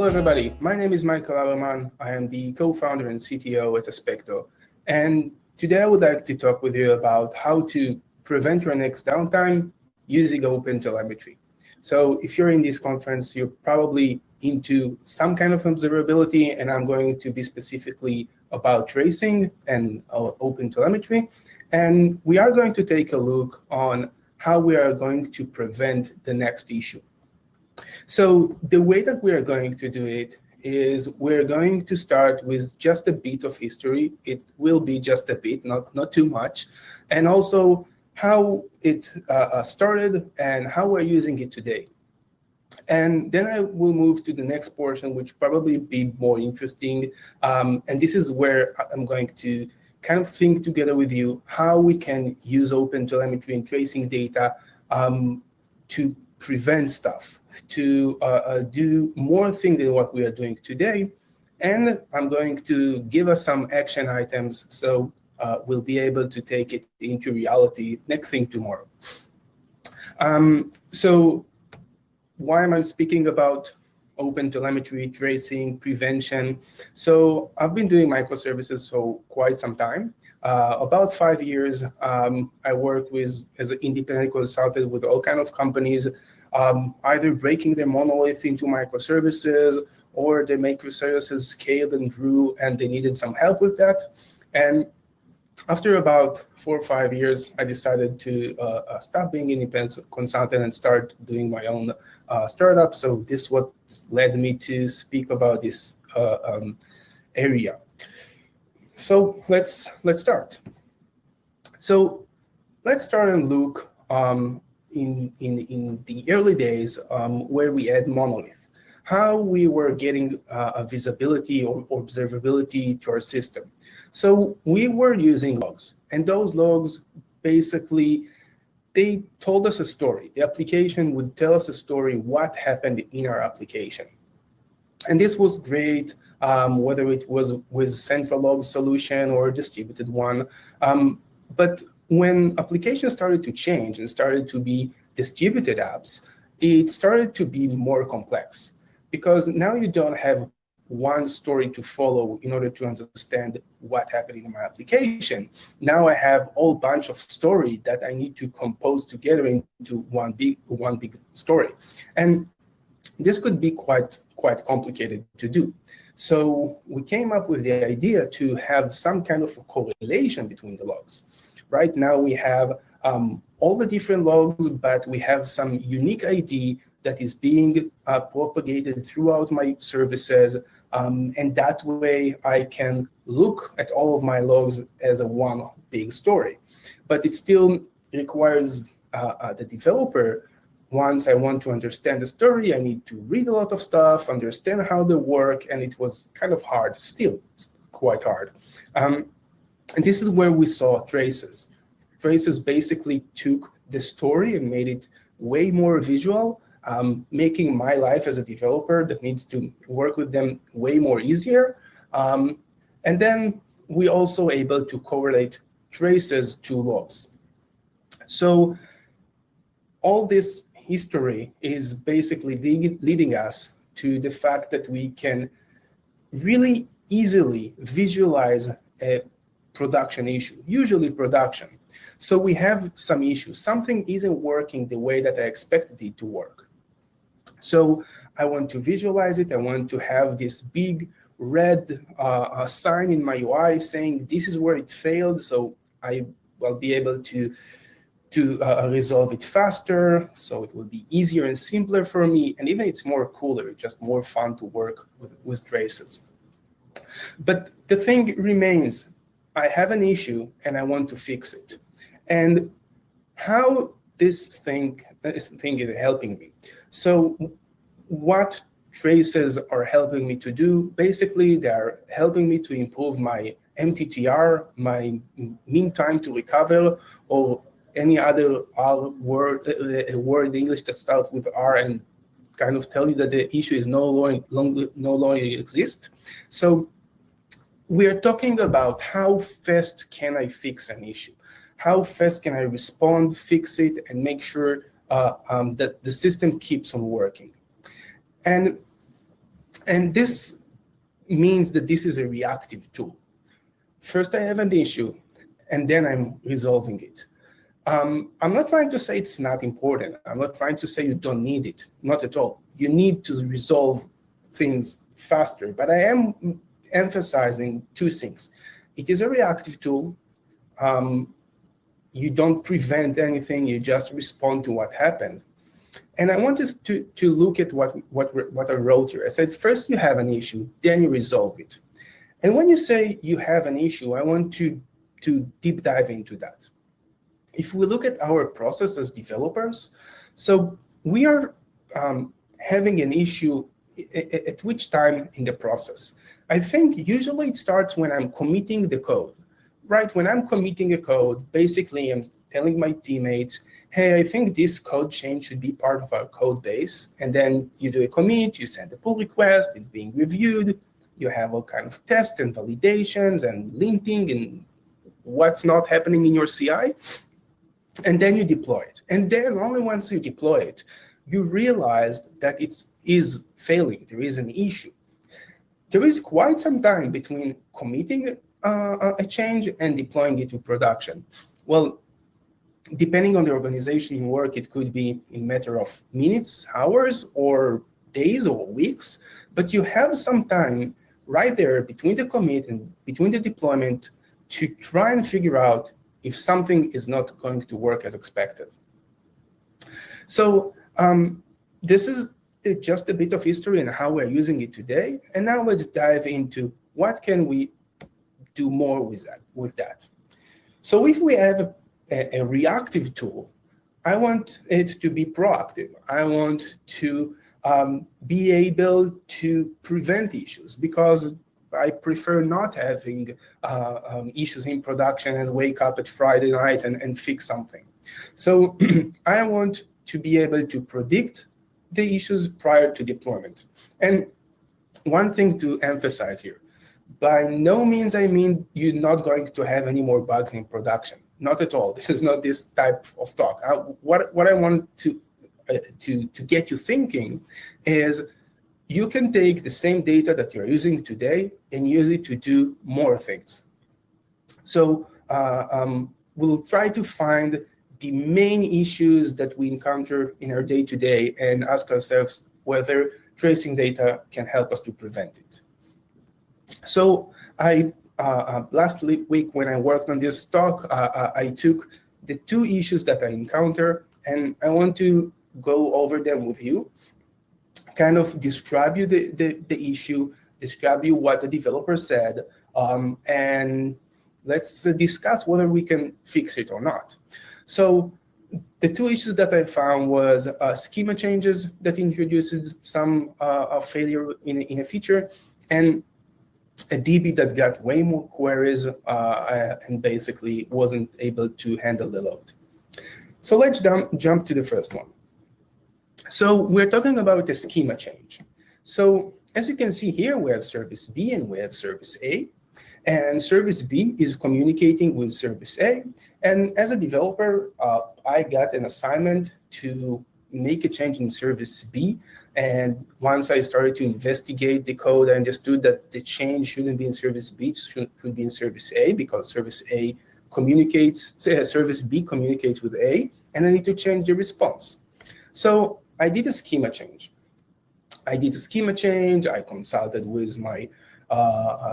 Hello, everybody. My name is Michael Haberman. I am the co-founder and CTO at Aspecto. And today I would like to talk with you about how to prevent your next downtime using OpenTelemetry. So if you're in this conference, you're probably into some kind of observability, and I'm going to be specifically about tracing and OpenTelemetry. And we are going to take a look on how we are going to prevent the next issue. So the way that we are going to do it is we're going to start with just a bit of history. It will be just a bit, not too much. And also how it started and how we're using it today. And then I will move to the next portion, which probably be more interesting. And this is where I'm going to kind of think together with you how we can use OpenTelemetry and tracing data to prevent stuff, to do more things than what we are doing today. And I'm going to give us some action items so we'll be able to take it into reality next thing tomorrow. So why am I speaking about OpenTelemetry, tracing, prevention? So I've been doing microservices for quite some time. About 5 years, I work as an independent consultant with all kinds of companies, either breaking their monolith into microservices, or the microservices scaled and grew and they needed some help with that. And after about 4 or 5 years, I decided to stop being an independent consultant and start doing my own startup. So this is what led me to speak about this area. So let's start. So let's start and look in the early days where we had monolith, how we were getting a visibility or observability to our system. So we were using logs, and those logs basically, they told us a story. The application would tell us a story, what happened in our application. And this was great, whether it was with central log solution or a distributed one. But when applications started to change and started to be distributed apps, it started to be more complex, because now you don't have one story to follow in order to understand what happened in my application. Now I have a whole bunch of story that I need to compose together into one big story. And this could be quite complicated to do. So we came up with the idea to have some kind of a correlation between the logs. Right now we have all the different logs, but we have some unique ID that is being propagated throughout my services. And that way I can look at all of my logs as a one big story. But it still requires the developer, once I want to understand the story, I need to read a lot of stuff, understand how they work, and it was kind of hard, still quite hard. And this is where we saw traces. Traces basically took the story and made it way more visual, making my life as a developer that needs to work with them way more easier. And then we also able to correlate traces to logs. So all this history is basically leading us to the fact that we can really easily visualize a production issue, usually production. So we have some issues. Something isn't working the way that I expected it to work. So I want to visualize it. I want to have this big red sign in my UI saying this is where it failed, so I will be able to resolve it faster, so it will be easier and simpler for me, and even it's more cooler, just more fun to work with traces. But the thing remains, I have an issue and I want to fix it. And how this thing is helping me. So what traces are helping me to do? Basically, they are helping me to improve my MTTR, my mean time to recover, or any other word in English that starts with R and kind of tell you that the issue is no longer exists. So we are talking about how fast can I fix an issue? How fast can I respond, fix it, and make sure that the system keeps on working? And And this means that this is a reactive tool. First, I have an issue, and then I'm resolving it. I'm not trying to say it's not important. I'm not trying to say you don't need it. Not at all. You need to resolve things faster. But I am emphasizing two things. It is a reactive tool. You don't prevent anything. You just respond to what happened. And I wanted to look at what I wrote here. I said, first you have an issue, then you resolve it. And when you say you have an issue, I want to deep dive into that. If we look at our process as developers, so we are having an issue at which time in the process? I think usually it starts when I'm committing the code. Right, when I'm committing a code, basically I'm telling my teammates, hey, I think this code change should be part of our code base. And then you do a commit, you send a pull request, it's being reviewed. You have all kind of tests and validations and linting and what's not happening in your CI. And then you deploy it. And then only once you deploy it, you realize that it is failing. There is an issue. There is quite some time between committing a change and deploying it to production. Well, depending on the organization you work, it could be in a matter of minutes, hours, or days or weeks, but you have some time right there between the commit and between the deployment to try and figure out if something is not going to work as expected. So this is just a bit of history and how we're using it today. And now let's dive into what can we do more with that. So if we have a reactive tool, I want it to be proactive. I want to be able to prevent issues because I prefer not having issues in production and wake up at Friday night and fix something. So I want to be able to predict the issues prior to deployment. And one thing to emphasize here, by no means I mean you're not going to have any more bugs in production. Not at all. This is not this type of talk. What I want to get you thinking is you can take the same data that you're using today and use it to do more things. So we'll try to find the main issues that we encounter in our day-to-day and ask ourselves whether tracing data can help us to prevent it. So last week when I worked on this talk, I took the two issues that I encounter and I want to go over them with you, kind of describe you the issue, describe you what the developer said, and let's discuss whether we can fix it or not. So the two issues that I found was schema changes that introduces some failure in a feature, and a DB that got way more queries and basically wasn't able to handle the load. So let's jump to the first one. So we're talking about a schema change. So as you can see here, we have service B and we have service A. And service B is communicating with service A. And as a developer, I got an assignment to make a change in service B. And once I started to investigate the code, I understood that the change shouldn't be in service B, it should be in service A, because service A communicates, service B communicates with A, and I need to change the response. So I did a schema change. I consulted with my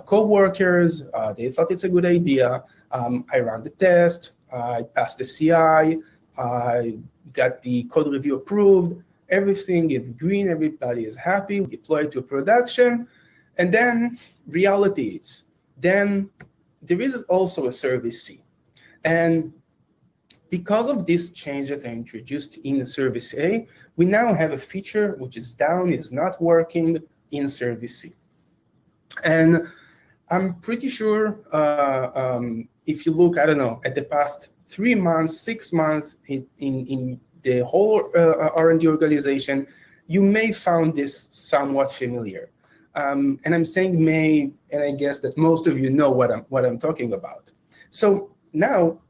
co-workers. They thought it's a good idea. I ran the test. I passed the CI. I got the code review approved. Everything is green. Everybody is happy. We deploy it to production. And then reality hits. Then there is also a service C. And because of this change that I introduced in service A, we now have a feature which is down, is not working in service C. And I'm pretty sure if you look, I don't know, at the past 3 months, 6 months in the whole R&D organization, you may found this somewhat familiar. And I'm saying may, and I guess that most of you know what I'm talking about. So now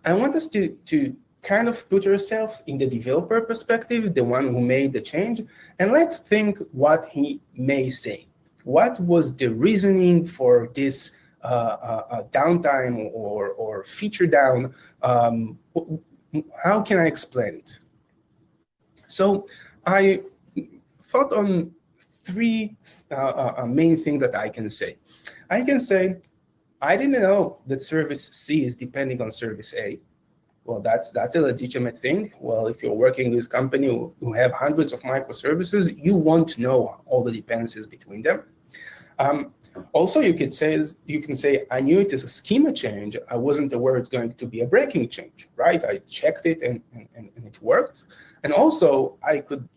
I want us to kind of put ourselves in the developer perspective, the one who made the change, and let's think what he may say. What was the reasoning for this downtime or feature down? How can I explain it? So I thought on three main things that I can say. I can say, I didn't know that service C is depending on service A. Well, that's a legitimate thing. Well, if you're working with a company who have hundreds of microservices, you won't know all the dependencies between them. Also, you can say, I knew it is a schema change. I wasn't aware it's going to be a breaking change, right? I checked it and it worked. And also, I could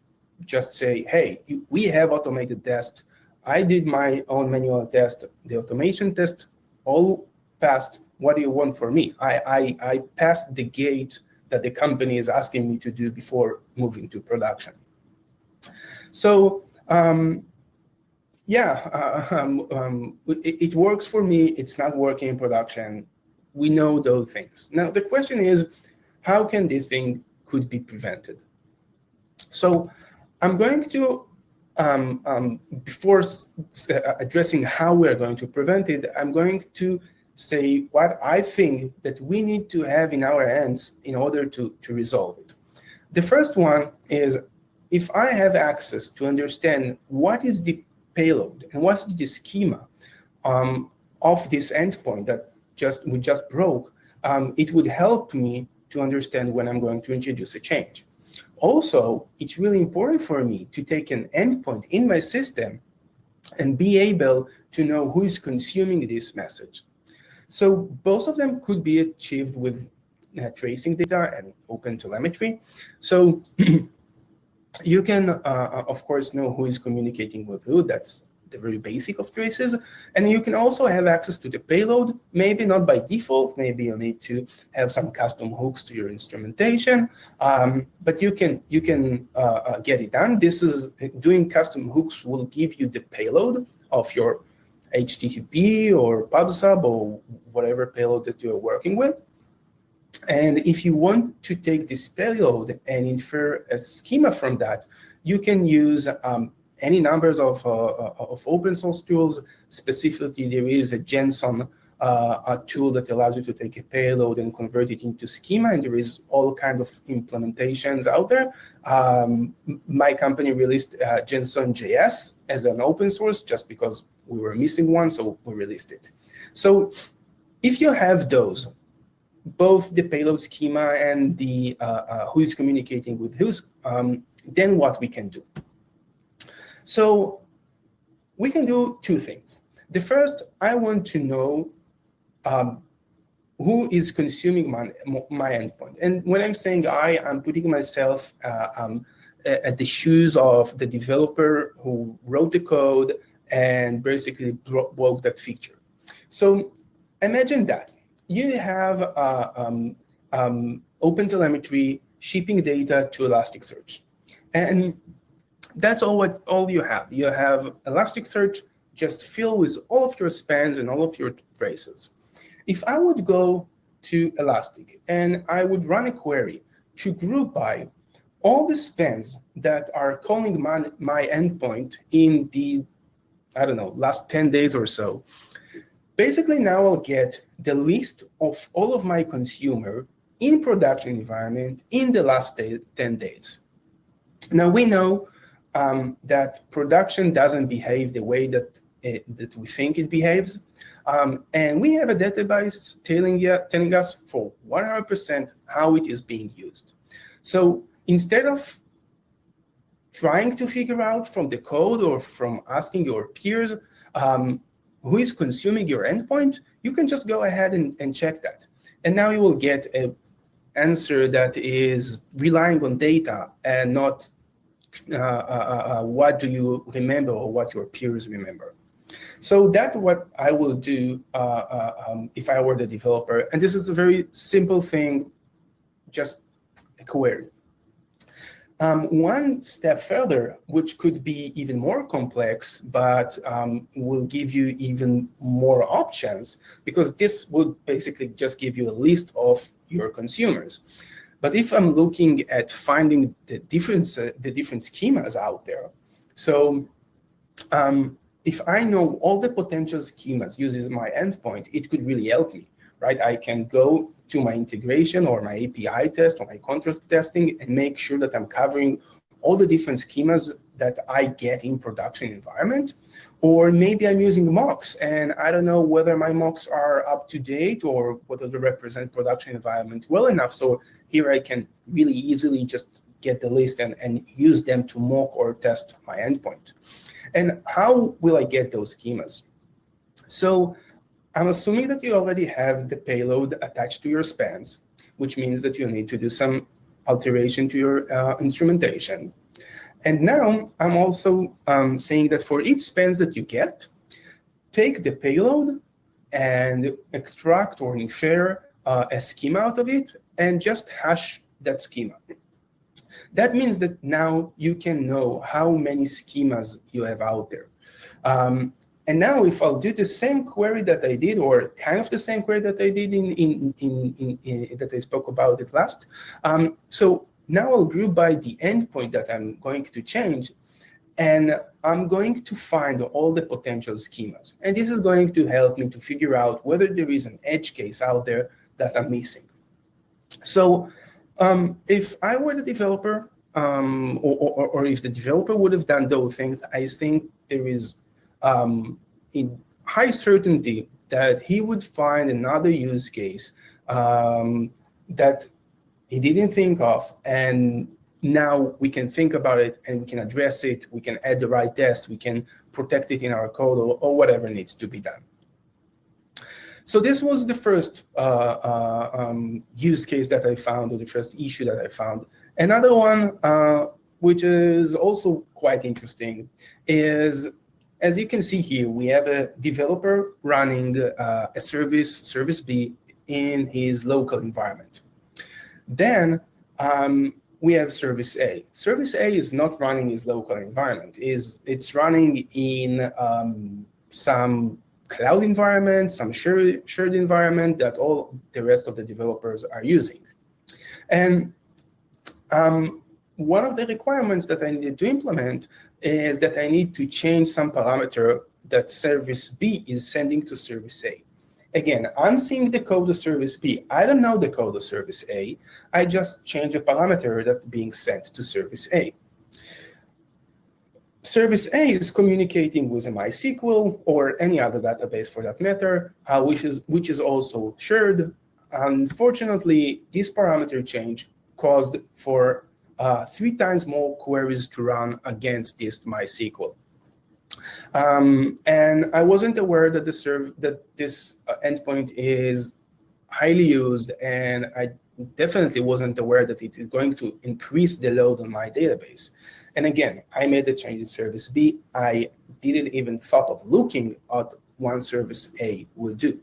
just say, hey, we have automated tests. I did my own manual test. The automation test all passed. What do you want from me? I passed the gate that the company is asking me to do before moving to production. So it works for me. It's not working in production. We know those things. Now the question is, how can this thing could be prevented? So I'm going to, before addressing how we're going to prevent it, I'm going to say what I think that we need to have in our hands in order to resolve it. The first one is, if I have access to understand what is the payload and what's the schema of this endpoint that we just broke, it would help me to understand when I'm going to introduce a change. Also, it's really important for me to take an endpoint in my system and be able to know who is consuming this message. So both of them could be achieved with tracing data and OpenTelemetry. So you can, of course, know who is communicating with who. That's the very basic of traces. And you can also have access to the payload, maybe not by default. Maybe you need to have some custom hooks to your instrumentation, but you can get it done. This is doing custom hooks will give you the payload of your HTTP or PubSub or whatever payload that you're working with. And if you want to take this payload and infer a schema from that, you can use any numbers of open source tools. Specifically, there is a JSON a tool that allows you to take a payload and convert it into schema, and there is all kinds of implementations out there. My company released JSON.js as an open source just because we were missing one, so we released it. So if you have those, both the payload schema and the who is communicating with who's, then what we can do? So we can do two things. The first, I want to know who is consuming my endpoint. And when I'm saying I'm putting myself at the shoes of the developer who wrote the code and basically broke that feature. So imagine that. You have OpenTelemetry shipping data to Elasticsearch. And that's all you have. You have Elasticsearch just filled with all of your spans and all of your traces. If I would go to Elastic and I would run a query to group by all the spans that are calling my endpoint in the, I don't know, last 10 days or so, basically now I'll get the list of all of my consumer in production environment in the last 10 days. Now we know that production doesn't behave the way that we think it behaves. And we have a database telling us for 100% how it is being used. So instead of trying to figure out from the code or from asking your peers who is consuming your endpoint, you can just go ahead and check that. And now you will get an answer that is relying on data and not what do you remember or what your peers remember. So that's what I will do if I were the developer. And this is a very simple thing, just a query. One step further, which could be even more complex, but will give you even more options, because this will basically just give you a list of your consumers. But if I'm looking at finding the different schemas out there, so if I know all the potential schemas uses my endpoint, it could really help me, right? I can go to my integration or my API test or my contract testing and make sure that I'm covering all the different schemas that I get in production environment. Or maybe I'm using mocks and I don't know whether my mocks are up to date or whether they represent production environment well enough. So here I can really easily just get the list and use them to mock or test my endpoint. And how will I get those schemas? So I'm assuming that you already have the payload attached to your spans, which means that you need to do some alteration to your instrumentation. And now I'm also saying that for each spans that you get, take the payload and extract or infer a schema out of it and just hash that schema. That means that now you can know how many schemas you have out there. And now if I'll do the same query that I did, or kind of the same query that I did in that I spoke about it last, so now I'll group by the endpoint that I'm going to change, and I'm going to find all the potential schemas. And this is going to help me to figure out whether there is an edge case out there that I'm missing. So if I were the developer, or if the developer would have done those things, I think there is in high certainty that he would find another use case that he didn't think of, and now we can think about it and we can address it, we can add the right test, we can protect it in our code, or whatever needs to be done. So this was the first use case that I found, or the first issue that I found. Another one, which is also quite interesting, is, as you can see here, we have a developer running a service B, in his local environment. Then we have service A. Service A is not running his local environment. It's running in some cloud environment, some shared environment that all the rest of the developers are using. And one of the requirements that I need to implement is that I need to change some parameter that service B is sending to service A. Again, I'm seeing the code of service B. I don't know the code of service A. I just change a parameter that's being sent to service A. Service A is communicating with a MySQL or any other database for that matter, which is also shared. Unfortunately, this parameter change caused for 3 times more queries to run against this MySQL. And I wasn't aware that this endpoint is highly used, and I definitely wasn't aware that it is going to increase the load on my database. And again, I made the change in service B. I didn't even thought of looking at what service A would do.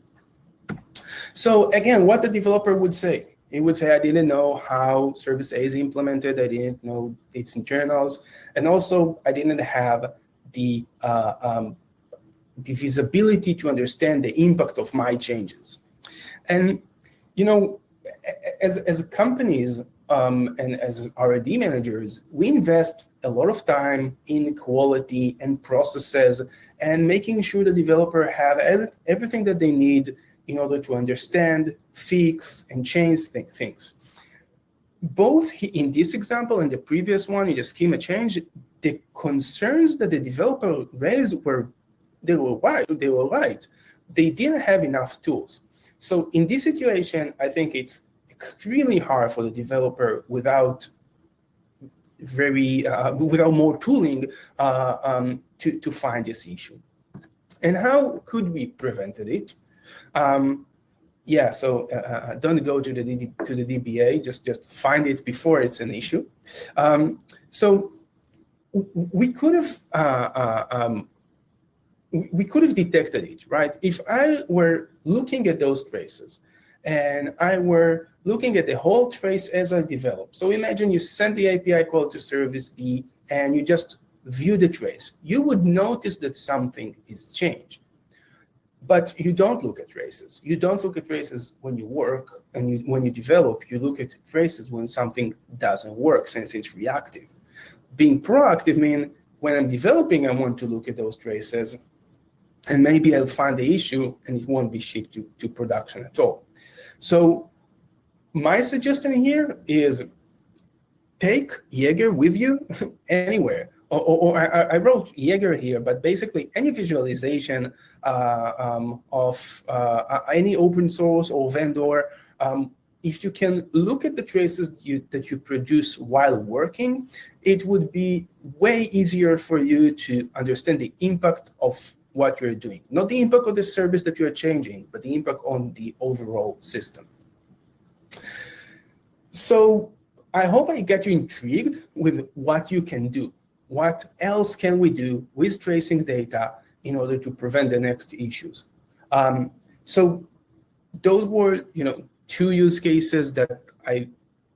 So again, what the developer would say, he would say, I didn't know how service A is implemented. I didn't know its internals. And also, I didn't have the visibility to understand the impact of my changes. And, you know, as companies and as R&D managers, we invest a lot of time in quality and processes and making sure the developer have everything that they need in order to understand, fix, and change things. Both in this example and the previous one, in the schema change, the concerns that the developer raised were right. They didn't have enough tools. So in this situation, I think it's extremely hard for the developer without more tooling to find this issue. And how could we prevent it? Don't go to the DBA. Just find it before it's an issue. So we could have detected it, right? If I were looking at those traces and I were looking at the whole trace as I develop. So imagine you send the API call to service B and you just view the trace. You would notice that something is changed. But you don't look at traces. You don't look at traces when you work, and when you develop, you look at traces when something doesn't work, since it's reactive. Being proactive means when I'm developing, I want to look at those traces, and maybe I'll find the issue and it won't be shipped to production at all. So my suggestion here is take Jaeger with you anywhere. Or I wrote Jaeger here, but basically any visualization of any open source or vendor, if you can look at the traces that you produce while working, it would be way easier for you to understand the impact of what you're doing. Not the impact of the service that you're changing, but the impact on the overall system. So I hope I get you intrigued with what you can do. What else can we do with tracing data in order to prevent the next issues? So those were, two use cases that I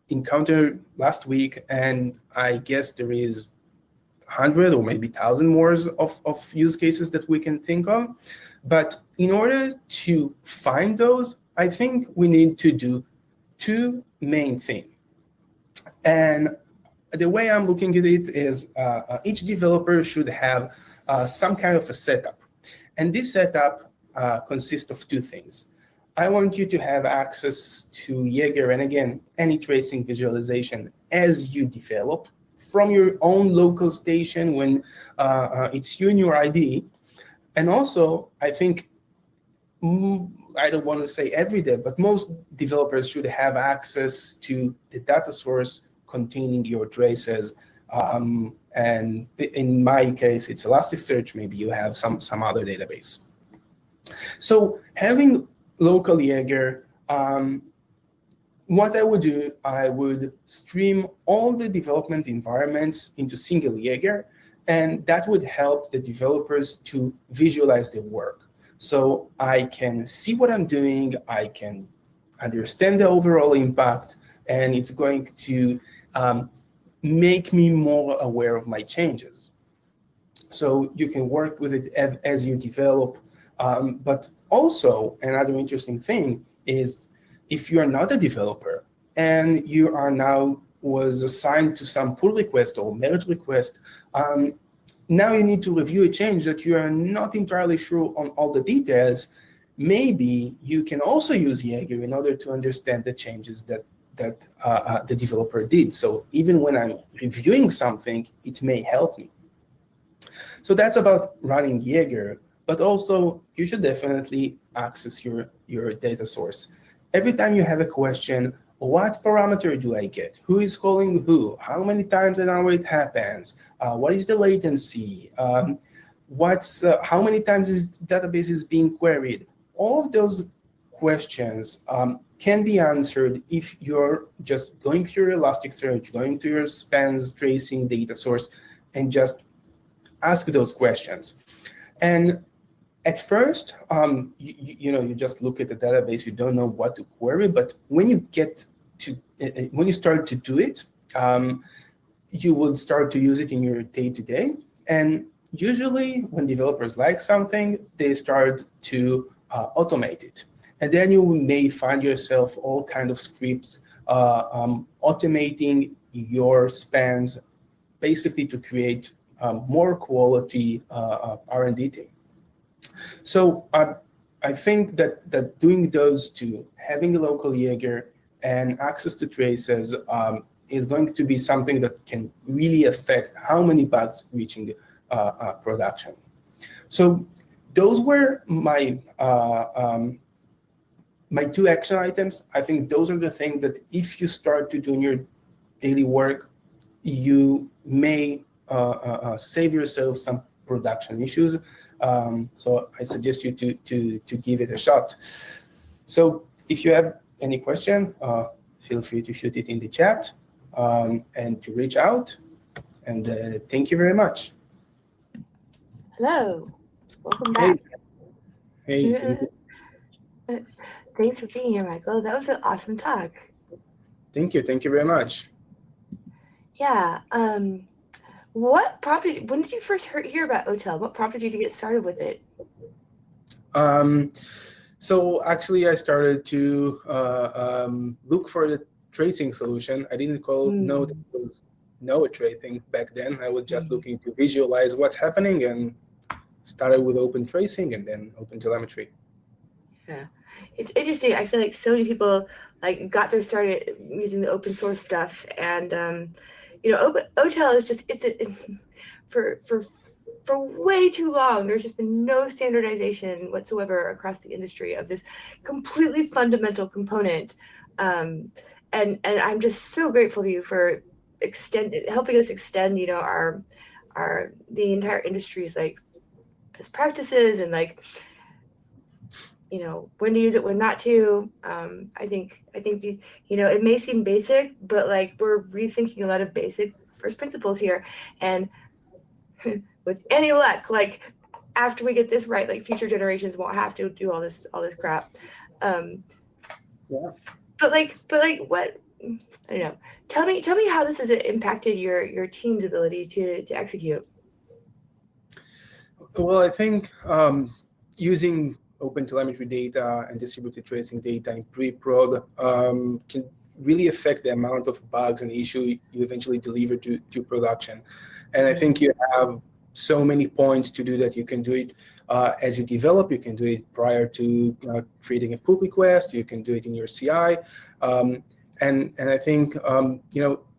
encountered last week, and I guess there is 100 or maybe 1,000 more of use cases that we can think of. But in order to find those, I think we need to do two main things. And the way I'm looking at it is each developer should have some kind of a setup. And this setup consists of two things. I want you to have access to Jaeger, and again, any tracing visualization as you develop from your own local station when it's you and your ID. And also, I think, I don't want to say every day, but most developers should have access to the data source containing your traces. And in my case, it's Elasticsearch. Maybe you have some other database. So having local Jaeger, what I would do, I would stream all the development environments into single Jaeger, and that would help the developers to visualize their work. So I can see what I'm doing, I can understand the overall impact, and it's going to make me more aware of my changes. So you can work with it as you develop. But also, another interesting thing is if you are not a developer and you are now was assigned to some pull request or merge request, now you need to review a change that you are not entirely sure on all the details. Maybe you can also use Jaeger in order to understand the changes that the developer did. So even when I'm reviewing something, it may help me. So that's about running Jaeger, but also you should definitely access your data source. Every time you have a question, what parameter do I get? Who is calling who? How many times an hour it happens? What is the latency? How many times this database is being queried? All of those questions can be answered if you're just going through your Elasticsearch, going to your spans tracing data source, and just ask those questions. And at first, you just look at the database, you don't know what to query, but when you start to do it, you will start to use it in your day-to-day. And usually when developers like something, they start to automate it. And then you may find yourself all kind of scripts automating your spans, basically to create more quality R&D team. So I think that doing those two, having a local Jaeger and access to traces, is going to be something that can really affect how many bugs reaching production. So those were my my two action items. I think those are the things that if you start to do in your daily work, you may save yourself some production issues. So I suggest you to give it a shot. So if you have any question, feel free to shoot it in the chat and to reach out. And thank you very much. Hello, welcome back. Hey. Thanks for being here, Michael. That was an awesome talk. Thank you very much. Yeah. When did you first hear about OTel? What prompted you to get started with it? So actually, I started to look for the tracing solution. I didn't know that it was node tracing back then. I was just looking to visualize what's happening and started with open tracing and then OpenTelemetry. Yeah, it's interesting. I feel like so many people got their started using the open source stuff, and OTel is just for way too long. There's just been no standardization whatsoever across the industry of this completely fundamental component, and I'm just so grateful to you for helping us extend the entire industry's best practices and when to use it, when not to. I think these, it may seem basic, but we're rethinking a lot of basic first principles here. And with any luck, after we get this right, future generations won't have to do all this crap. Yeah. But what, I don't know. Tell me how this has impacted your team's ability to execute. Well, I think using OpenTelemetry data and distributed tracing data in pre-prod can really affect the amount of bugs and issues you eventually deliver to production. And I think you have so many points to do that. You can do it as you develop. You can do it prior to creating a pull request. You can do it in your CI. And I think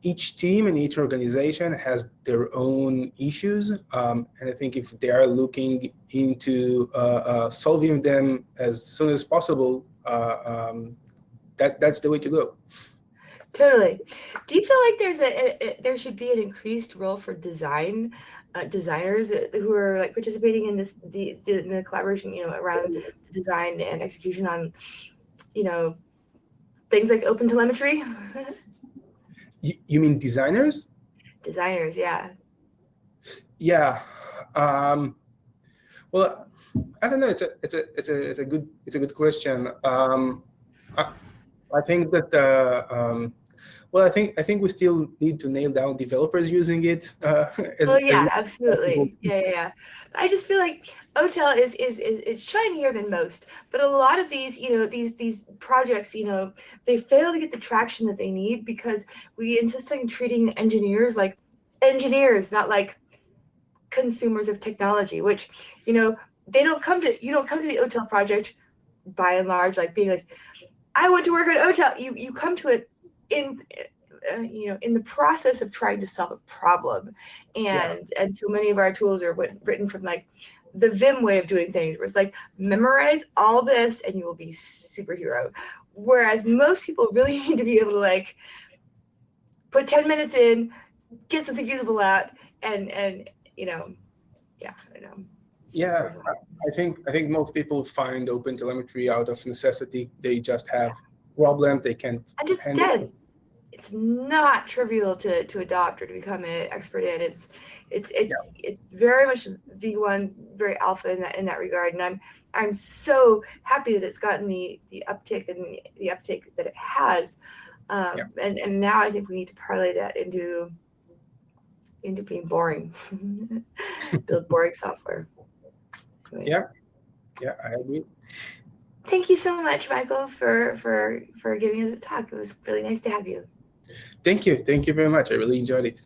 each team and each organization has their own issues, and I think if they are looking into solving them as soon as possible, that's the way to go. Totally. Do you feel like there should be an increased role for designers who are participating in the collaboration, around the design and execution on, things like OpenTelemetry? You mean designers? Designers, yeah. Yeah. Well, I don't know. It's a good question. I think that I think we still need to nail down developers using it. Absolutely. Yeah. I just feel like OTel is shinier than most, but a lot of these, these projects, they fail to get the traction that they need because we insist on treating engineers like engineers, not like consumers of technology. Which, you don't come to the OTel project by and large being I want to work on OTel. You come to it in the process of trying to solve a problem, and so many of our tools are written from the Vim way of doing things, where it's memorize all this and you will be superhero. Whereas most people really need to be able to put 10 minutes in, get something usable out, and I know. Yeah, I think most people find OpenTelemetry out of necessity. They just have problems they can't. And it's dense. It's not trivial to adopt or to become an expert in. It's very much V1, very alpha in that regard. And I'm so happy that it's gotten the uptick and the uptake that it has. And now I think we need to parlay that into being boring. Build boring software. Yeah, I agree. Thank you so much, Michael, for giving us a talk. It was really nice to have you. Thank you very much. I really enjoyed it.